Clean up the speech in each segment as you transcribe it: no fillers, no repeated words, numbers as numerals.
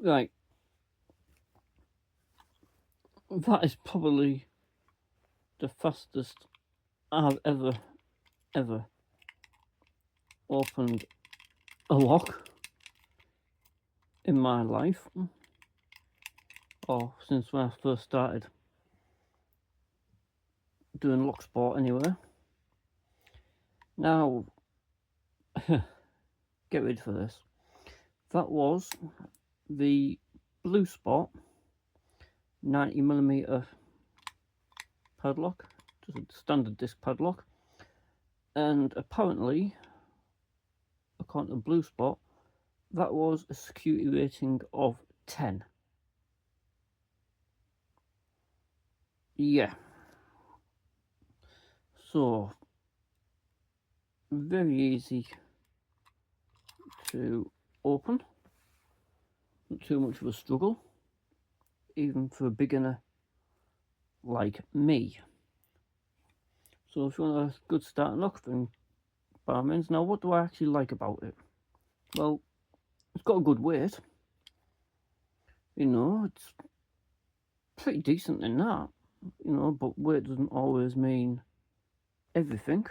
Right, that is probably the fastest I've ever opened a lock in my life, or since when I first started doing lock sport anyway. Now, get ready for this. That was the Blue Spot 90mm padlock, just a standard disc padlock, and apparently, according to Blue Spot, that was a security rating of 10. Yeah. So, very easy to open, not too much of a struggle, even for a beginner like me. So if you want a good starting lock, then by all means. Now, what do I actually like about it? Well, it's got a good weight. You know, it's pretty decent in that. You know, but weight doesn't always mean everything.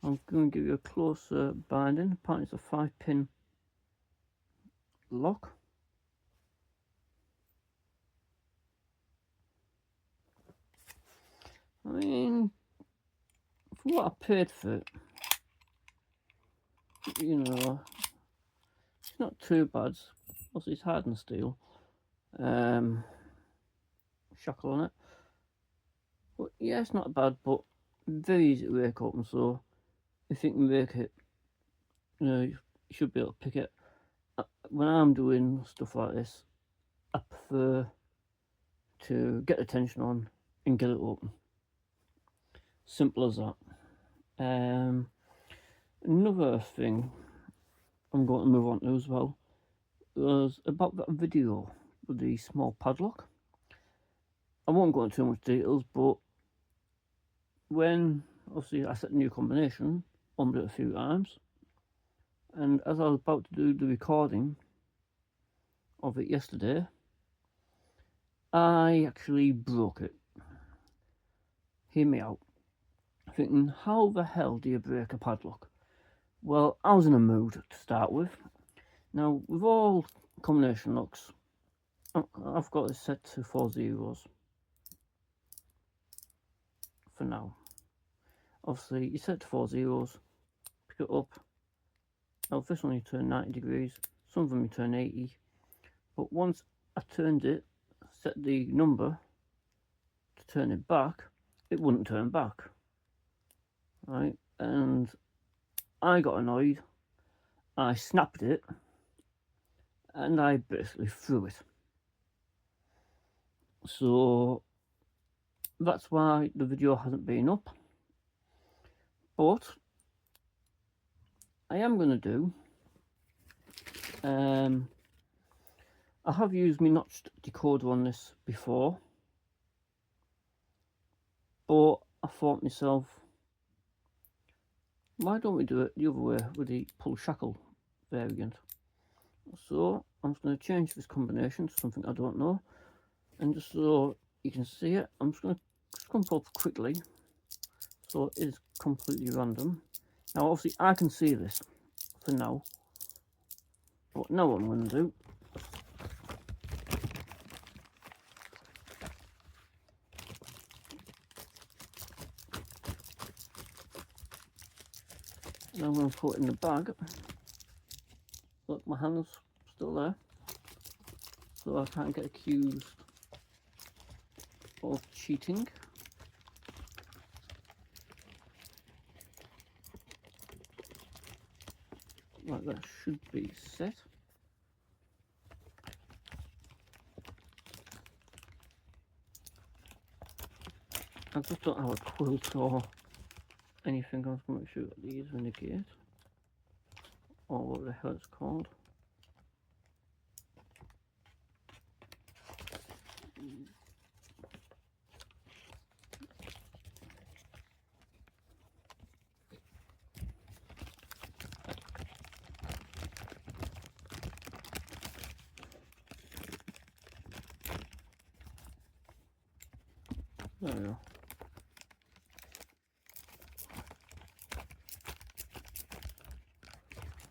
I'm going to give you a closer binding. Apparently it's a 5-pin lock. I mean, for what I paid for it, you know, it's not too bad. Also, it's hardened steel. Shackle on it. But yeah, it's not bad, but very easy to break open. So if you can make it, you know, you should be able to pick it. When I'm doing stuff like this, I prefer to get the tension on and get it open. Simple as that. Another thing I'm going to move on to as well was about that video with the small padlock. I won't go into too much details, but when obviously I set a new combination, opened it a few times, and as I was about to do the recording of it yesterday, I actually broke it. Hear me out. Thinking, how the hell do you break a padlock? Well, I was in a mood to start with. Now, with all combination locks, I've got it set to 4 zeros for now. Obviously, you set to 4 zeros, pick it up. Now, this one you turn 90 degrees, some of them you turn 80. But once I turned it, set the number to turn it back, it wouldn't turn back. Right? And I got annoyed. I snapped it, and I basically threw it. So that's why the video hasn't been up. But I am going to do, I have used my notched decoder on this before, but I thought myself, why don't we do it the other way with the pull shackle variant? So I'm just going to change this combination to something I don't know, and just so you can see it, I'm just going to scrump up quickly so it is completely random. Now obviously I can see this for now, but now what I'm going to do, and I'm going to put it in the bag. Look, my hand's still there, so I can't get accused of cheating. Right, that should be set. I just don't have a quilt or anything. I was going to make sure that these are in the gate, or what the hell it's called. There we go.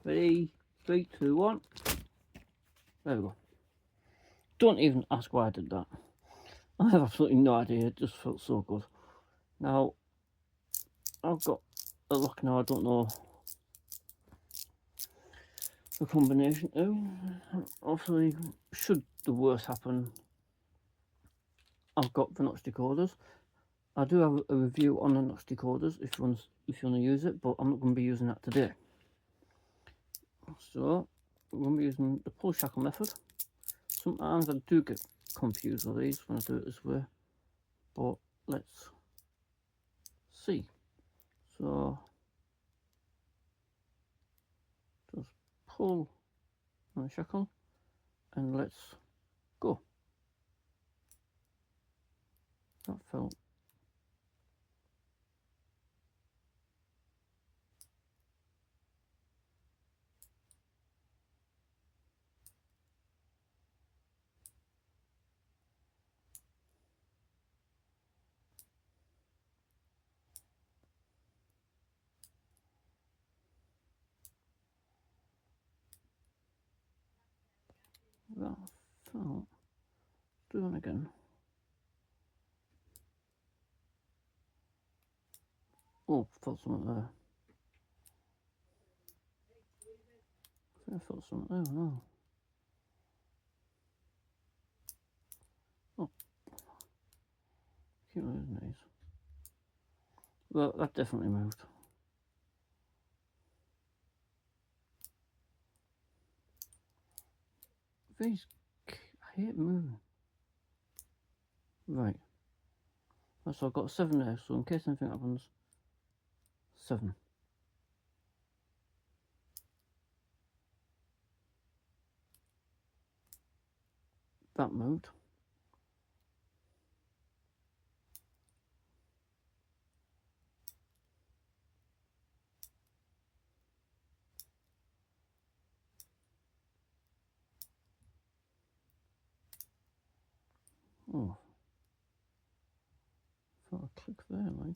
Ready? 3, 2, 1. There we go. Don't even ask why I did that. I have absolutely no idea. It just felt so good. Now, I've got a lock now. I don't know the combination. Oh, obviously, should the worst happen, I've got the notch decoders. I do have a review on the notch decoders if you want to use it, but I'm not going to be using that today. So we're going to be using the pull shackle method. Sometimes I do get confused with these when I do it this way, but let's see. So just pull on the shackle and let's go. That felt do it again. Oh, felt something there. I felt something there. No. Oh, keep moving these. Well, that definitely moved. These, I hate moving. Right. So I've got 7 there, so in case anything happens, 7. That moved. Oh, felt a click there, like.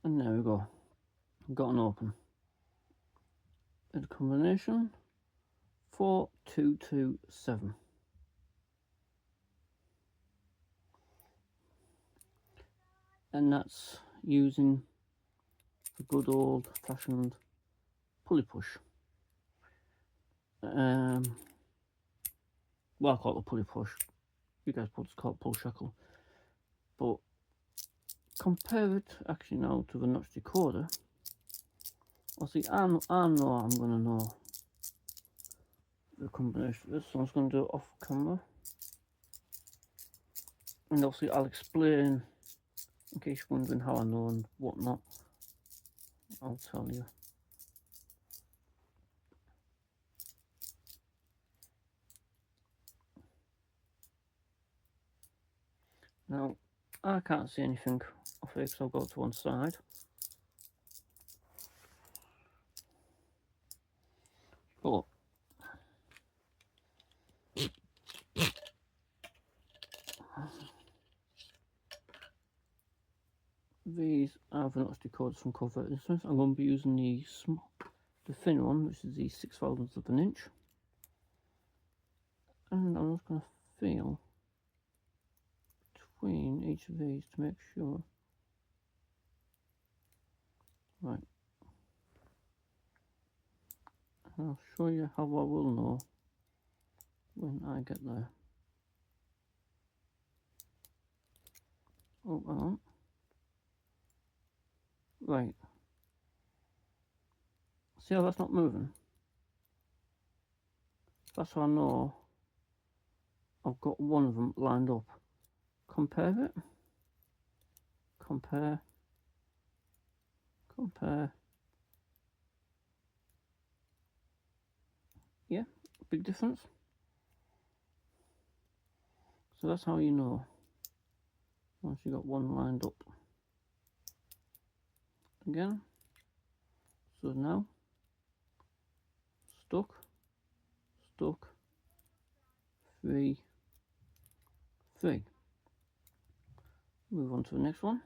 And there we go. Got an open. And combination 4227. And that's using the good old fashioned pulley push. Well, I call it a pulley push. You guys probably call it pull shackle. But compare it actually now to the notch decoder. Obviously, I know I'm going to know the combination of this, so I'm just going to do it off camera. And obviously, I'll explain in case you're wondering how I know and whatnot. I'll tell you. Now, I can't see anything off here because I'll go to one side. But these are the notch decoders from Convert Instruments. I'm going to be using the thin one, which is the 6/1000th of an inch. And I'm just going to feel between each of these to make sure. Right. And I'll show you how I will know when I get there. Oh, hang on. Right. See how that's not moving? That's how I know I've got one of them lined up. Compare it. Compare. Compare. Yeah, big difference. So that's how you know once you got one lined up. Again, So now, stuck, stuck, 3, 3. Move on to the next one.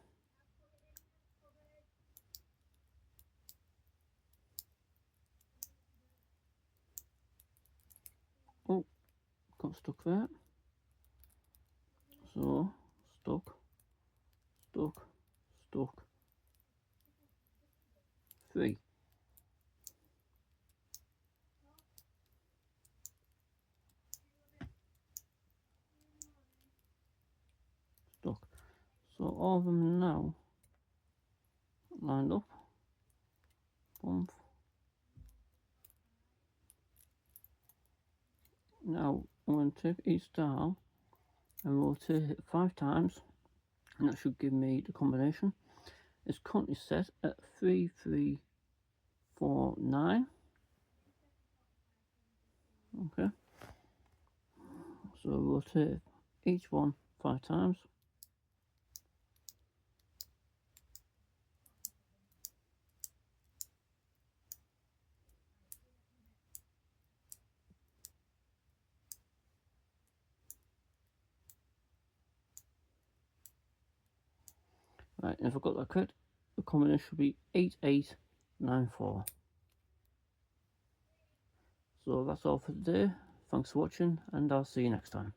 Oh, got stuck there. So, stuck, stuck, stuck, 3. Stuck. So all of them now lined up. Bump. Now I'm going to take each dial and rotate it 5 times, and that should give me the combination. It's currently set at 3349. Okay, so rotate each one 5 times. Right, and if I got that correct, the combination should be 8894. So that's all for today. Thanks for watching, and I'll see you next time.